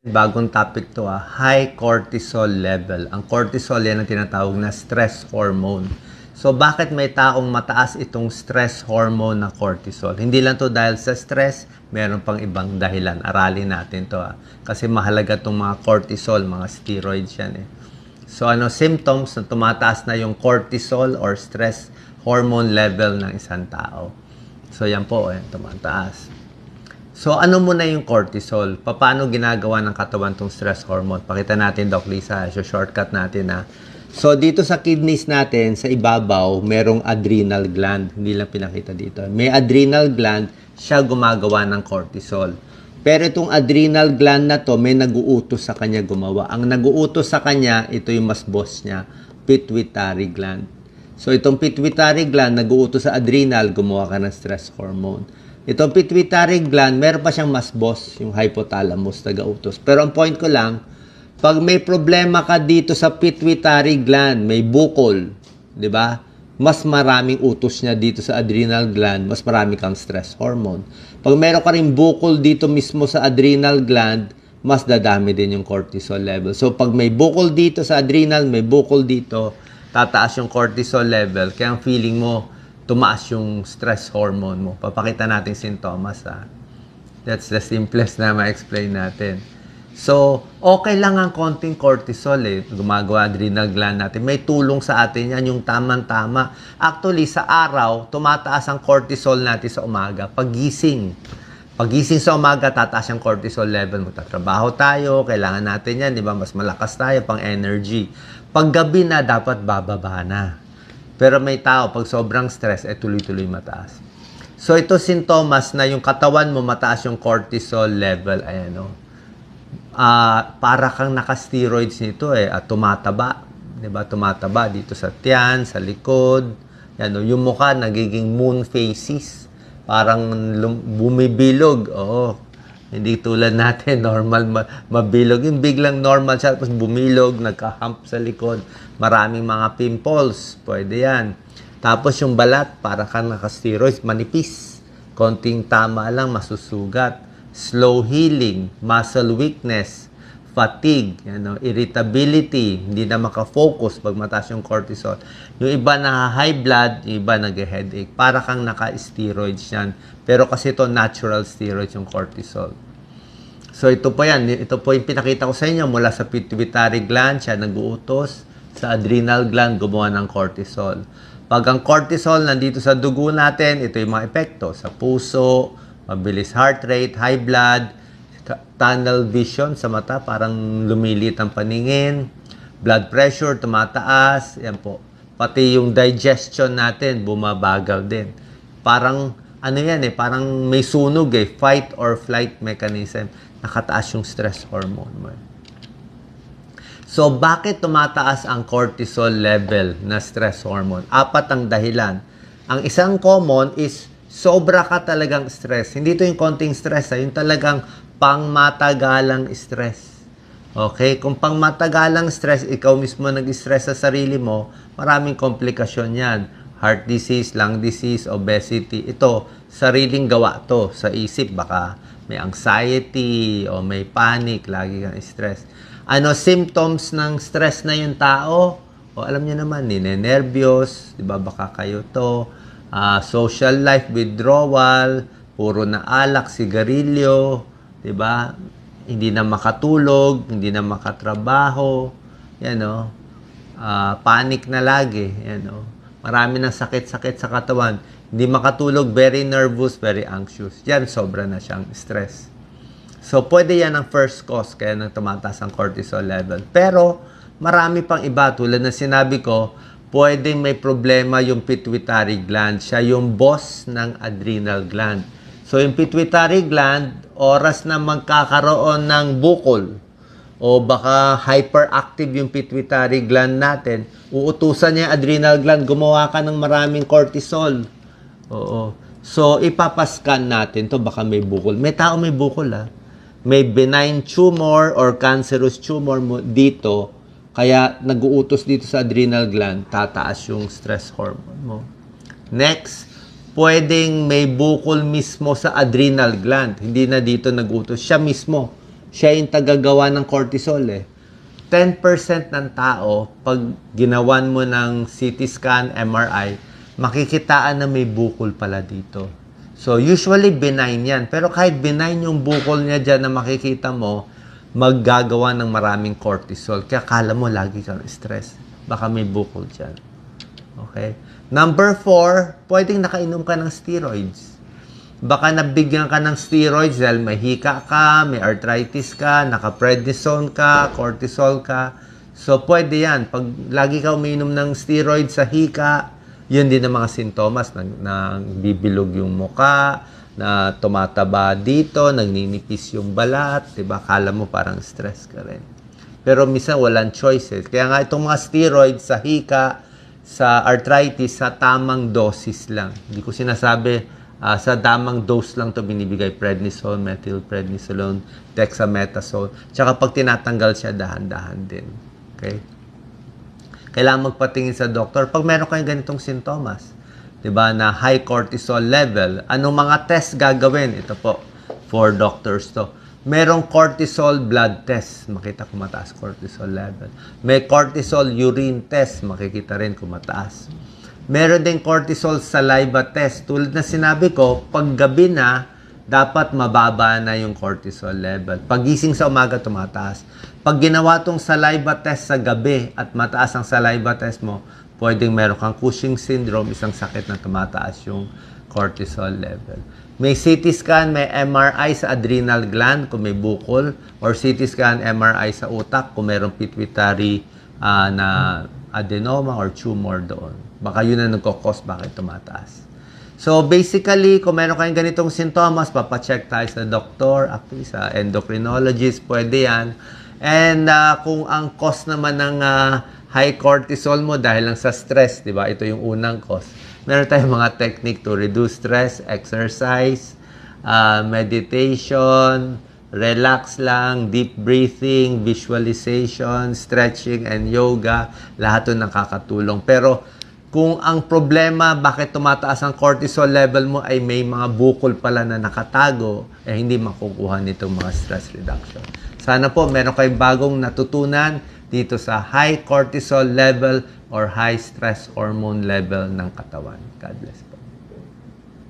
Bagong topic to high cortisol level. Ang cortisol yan ang tinatawag na stress hormone. So bakit may taong mataas itong stress hormone na cortisol? Hindi lang to dahil sa stress, meron pang ibang dahilan. Aralin natin to Kasi mahalaga itong mga cortisol, mga steroids yan So symptoms na tumataas na yung cortisol or stress hormone level ng isang tao. So yan po, tumataas. So, ano muna yung cortisol? Paano ginagawa ng katawan tong stress hormone? Pakita natin, Doc Lisa. So, shortcut natin, So, dito sa kidneys natin, sa ibabaw, merong adrenal gland. Hindi lang pinakita dito. May adrenal gland, siya gumagawa ng cortisol. Pero itong adrenal gland na to, may nag-uutos sa kanya gumawa. Ang nag-uutos sa kanya, ito yung mas boss niya, pituitary gland. So, itong pituitary gland, nag-uutos sa adrenal, gumawa ka ng stress hormone. Itong pituitary gland, meron pa siyang mas boss, yung hypothalamus, taga-utos. Pero ang point ko lang, pag may problema ka dito sa pituitary gland, may bukol, di ba? Mas maraming utos niya dito sa adrenal gland, mas marami kang stress hormone. Pag meron ka rin bukol dito mismo sa adrenal gland, mas dadami din yung cortisol level. So, pag may bukol dito sa adrenal, may bukol dito, tataas yung cortisol level. Kaya ang feeling mo, tumaas yung stress hormone mo. Papakita natin sintomas, That's the simplest na ma-explain natin. So, okay lang ang konting cortisol, Gumagawa adrenal gland natin. May tulong sa atin yan, yung tamang-tama. Actually, sa araw, tumataas ang cortisol natin sa umaga. Pagising sa umaga, tataas yung cortisol level. Magtatrabaho tayo, kailangan natin yan, di ba? Mas malakas tayo, pang energy. Pag gabi na, dapat bababa na. Pero may tao, pag sobrang stress, tuloy-tuloy mataas. So, ito sintomas na yung katawan mo mataas yung cortisol level. Ayan, para kang naka-steroids nito, at tumataba. Diba? Tumataba dito sa tiyan, sa likod. Yan, yung mukha, nagiging moon faces. Parang bumibilog. Hindi tulad natin, normal, mabilog. Yung biglang normal siya, tapos bumilog, nagka-hump sa likod. Maraming mga pimples, pwede yan. Tapos yung balat, para kang naka-steroids, manipis. Konting tama lang, masusugat. Slow healing, muscle weakness, fatigue, irritability, hindi na makafocus pag mataas yung cortisol. Yung iba na high blood, yung iba nag-headache. Para kang naka-steroids yan. Pero kasi ito natural steroids yung cortisol. So ito po yan. Ito po yung pinakita ko sa inyo mula sa pituitary gland, siya nag-uutos. Sa adrenal gland, gumawa ng cortisol. Pag ang cortisol nandito sa dugo natin, ito yung mga epekto. Sa puso, mabilis heart rate, high blood, tunnel vision sa mata, parang lumilit ang paningin, blood pressure, tumataas, yan po. Pati yung digestion natin, bumabagal din. Parang, parang may sunog fight or flight mechanism. Nakataas yung stress hormone mo. So, bakit tumataas ang cortisol level na stress hormone? 4 ang dahilan. Ang isang common is sobra ka talagang stress. Hindi ito yung konting stress, yung talagang pangmatagalang stress. Okay? Kung pangmatagalang stress, ikaw mismo nag-stress sa sarili mo, maraming komplikasyon yan. Heart disease, lung disease, obesity. Ito, sariling gawa to sa isip. Baka may anxiety o may panic, lagi kang stress. Symptoms ng stress na yung tao? Alam niyo naman, ninenervyos, di ba? Baka kayo to. Social life withdrawal, puro na alak, sigarilyo, di ba? Hindi na makatulog, hindi na makatrabaho, panic na lagi, Marami ng sakit-sakit sa katawan. Hindi makatulog, very nervous, very anxious. Yan, sobra na siyang stress. So, pwede yan ang first cause, kaya nang tumataas ang cortisol level. Pero, marami pang iba. Tulad na sinabi ko, pwedeng may problema yung pituitary gland. Siya yung boss ng adrenal gland. So, yung pituitary gland, oras na magkakaroon ng bukol, o baka hyperactive yung pituitary gland natin, uutusan niya yung adrenal gland, gumawa ka ng maraming cortisol. So, ipapascan natin to baka may bukol. May tao may bukol, May benign tumor or cancerous tumor mo dito, kaya nag-uutos dito sa adrenal gland, tataas yung stress hormone mo. Next, pwedeng may bukol mismo sa adrenal gland. Hindi na dito nag-utos. Siya mismo. Siya yung tagagawa ng cortisol eh. 10% ng tao, pag ginawan mo ng CT scan, MRI, makikitaan na may bukol pala dito. So, usually benign yan. Pero kahit benign yung bukol niya dyan na makikita mo, maggagawa ng maraming cortisol. Kaya kala mo lagi kang stress. Baka may bukol dyan. Okay? Number 4, pwedeng nakainom ka ng steroids. Baka nabigyan ka ng steroids dahil may hika ka, may arthritis ka, naka-prednisone ka, cortisol ka. So, pwede yan. Pag lagi ka uminom ng steroids sa hika, yun din ang mga sintomas. Bibilog yung muka, na tumataba dito, nagninipis yung balat, diba? Kala mo parang stress ka rin. Pero minsan walang choices. Kaya nga itong mga steroids sa hika, sa arthritis, sa tamang dosis lang. Hindi ko sinasabi, sa tamang dose lang to binibigay, prednisone, methylprednisolone, dexamethasone. Tsaka pag tinatanggal siya, dahan-dahan din. Okay? Kailangan magpatingin sa doktor pag meron kayong ganitong sintomas. Diba, na high cortisol level. Anong mga test gagawin? Ito po, for doctors to. Merong cortisol blood test, makita kung mataas cortisol level. May cortisol urine test, makikita rin kung mataas. Meron din cortisol saliva test. Tulad na sinabi ko, pag gabi na, dapat mababa na yung cortisol level. Pagising sa umaga, tumataas. Pag ginawa tong saliva test sa gabi at mataas ang saliva test mo, pwedeng meron kang Cushing syndrome, isang sakit na tumataas yung cortisol level. May CT scan, may MRI sa adrenal gland kung may bukol, or CT scan, MRI sa utak kung mayroong pituitary na adenoma or tumor doon. Baka yun na nagkakos bakit tumataas. So basically, kung meron kayong ganitong sintomas, papacheck tayo sa doktor, actually sa endocrinologist, pwede yan. And kung ang cause naman ng high cortisol mo dahil lang sa stress, di ba? Ito yung unang cause. Meron tayong mga technique to reduce stress, exercise, meditation, relax lang, deep breathing, visualization, stretching, and yoga. Lahat ito nakakatulong. Pero kung ang problema, bakit tumataas ang cortisol level mo ay may mga bukol pala na nakatago, eh hindi makukuha nitong mga stress reduction. Sana po meron kayong bagong natutunan dito sa high cortisol level or high stress hormone level ng katawan. God bless po.